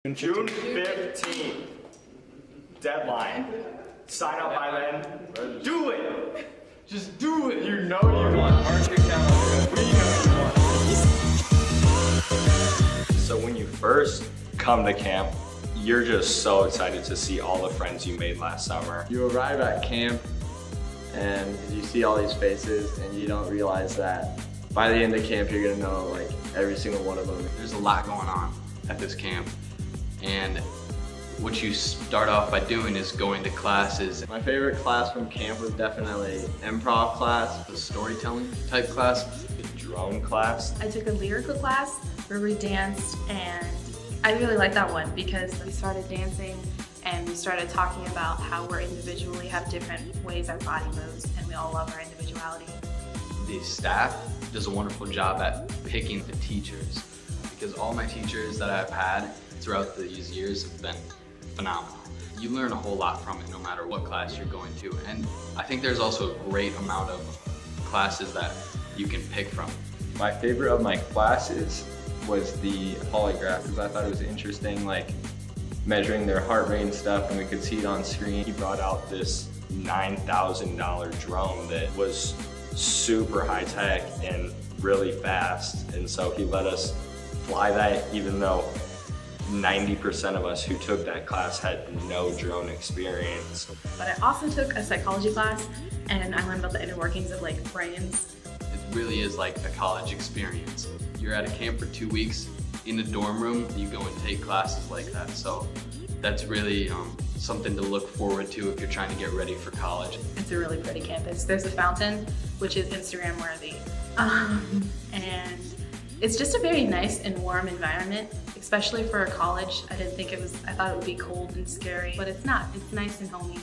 June 15th, deadline. Sign up by then. Do it! Just do it! You know you want. Mark your calendar. We know you want. So when you first come to camp, you're just so excited to see all the friends you made last summer. You arrive at camp and you see all these faces and you don't realize that by the end of camp you're gonna know like every single one of them. There's a lot going on at this camp, and what you start off by doing is going to classes. My favorite class from camp was definitely improv class, The storytelling type class. The drone class. I took a lyrical class where we danced, and I really liked that one because we started dancing and we started talking about how we individually have different ways our body moves and we all love our individuality. The staff does a wonderful job at picking the teachers, because all my teachers that I've had throughout these years have been phenomenal. You learn a whole lot from it no matter what class you're going to, and I think there's also a great amount of classes that you can pick from. My favorite of my classes was the polygraph because I thought it was interesting, like measuring their heart rate and stuff, and we could see it on screen. He brought out this $9,000 drone that was super high tech and really fast, and so he let us fly that even though 90% of us who took that class had no drone experience. But I also took a psychology class and I learned about the inner workings of like brains. It really is like a college experience. You're at a camp for 2 weeks in a dorm room, you go and take classes like that. So that's really something to look forward to if you're trying to get ready for college. It's a really pretty campus. There's a fountain, which is Instagram worthy. And it's just a very nice and warm environment, especially for a college. I thought it would be cold and scary, but it's not. It's nice and homey.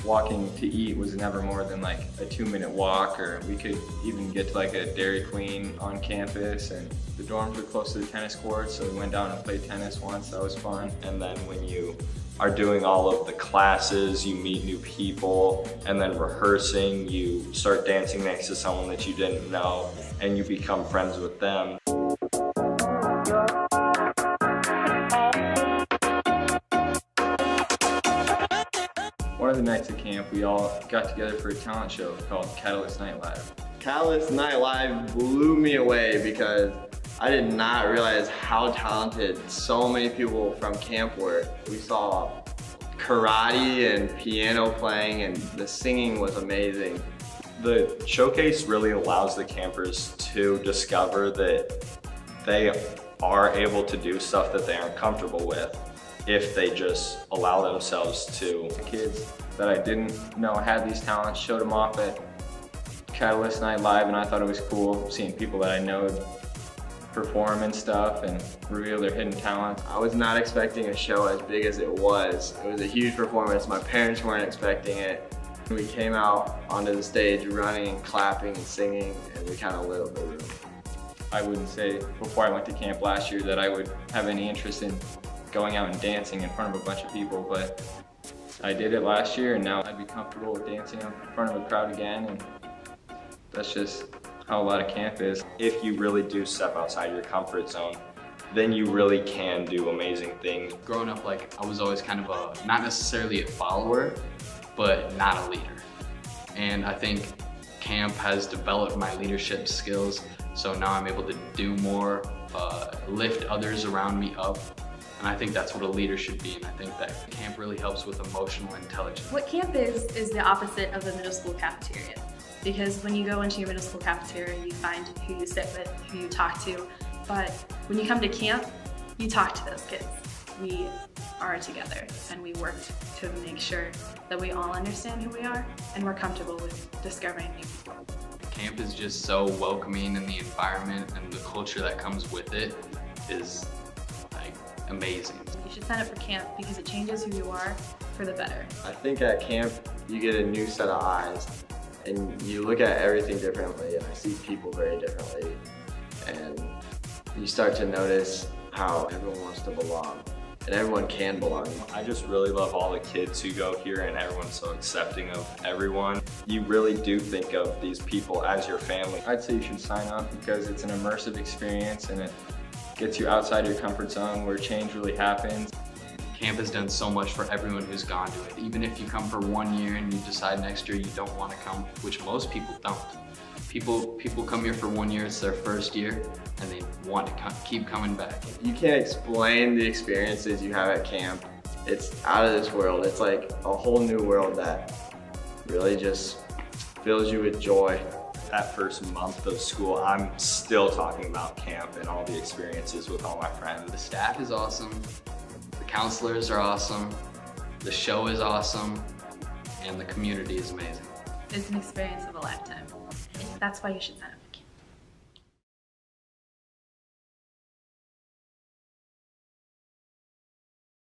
Walking to eat was never more than like a 2-minute walk, or we could even get to like a Dairy Queen on campus, and the dorms were close to the tennis courts, so we went down and played tennis once. That was fun. And then when you are doing all of the classes, you meet new people, and then rehearsing, you start dancing next to someone that you didn't know, and you become friends with them. One of the nights at camp, we all got together for a talent show called Catalyst Night Live. Catalyst Night Live blew me away because I did not realize how talented so many people from camp were. We saw karate and piano playing, and the singing was amazing. The showcase really allows the campers to discover that they are able to do stuff that they aren't comfortable with if they just allow themselves to. The kids that I didn't know had these talents showed them off at Catalyst Night Live, and I thought it was cool seeing people that I know perform and stuff and reveal their hidden talents. I was not expecting a show as big as it was. It was a huge performance. My parents weren't expecting it. We came out onto the stage running and clapping and singing, and we kind of lit up the room. I wouldn't say before I went to camp last year that I would have any interest in going out and dancing in front of a bunch of people, but I did it last year, and now I'd be comfortable with dancing in front of a crowd again, and that's just how a lot of camp is. If you really do step outside your comfort zone, then you really can do amazing things. Growing up, like, I was always kind of not necessarily a follower, but not a leader. And I think camp has developed my leadership skills, so now I'm able to do more, lift others around me up. And I think that's what a leader should be, and I think that camp really helps with emotional intelligence. What camp is the opposite of the middle school cafeteria. Because when you go into your middle school cafeteria, you find who you sit with, who you talk to. But when you come to camp, you talk to those kids. We are together, and we work to make sure that we all understand who we are, and we're comfortable with discovering new people. Camp is just so welcoming, and the environment and the culture that comes with it is like amazing. You should sign up for camp because it changes who you are for the better. I think at camp, you get a new set of eyes, and you look at everything differently, and I see people very differently, and you start to notice how everyone wants to belong, and everyone can belong. I just really love all the kids who go here, and everyone's so accepting of everyone. You really do think of these people as your family. I'd say you should sign up because it's an immersive experience, and it gets you outside your comfort zone where change really happens. Camp has done so much for everyone who's gone to it. Even if you come for 1 year and you decide next year you don't want to come, which most people don't. People come here for 1 year, it's their first year, and they want to keep coming back. You can't explain the experiences you have at camp. It's out of this world. It's like a whole new world that really just fills you with joy. That first month of school, I'm still talking about camp and all the experiences with all my friends. The staff is awesome, the counselors are awesome, the show is awesome, and the community is amazing. It's an experience of a lifetime. That's why you should sign up.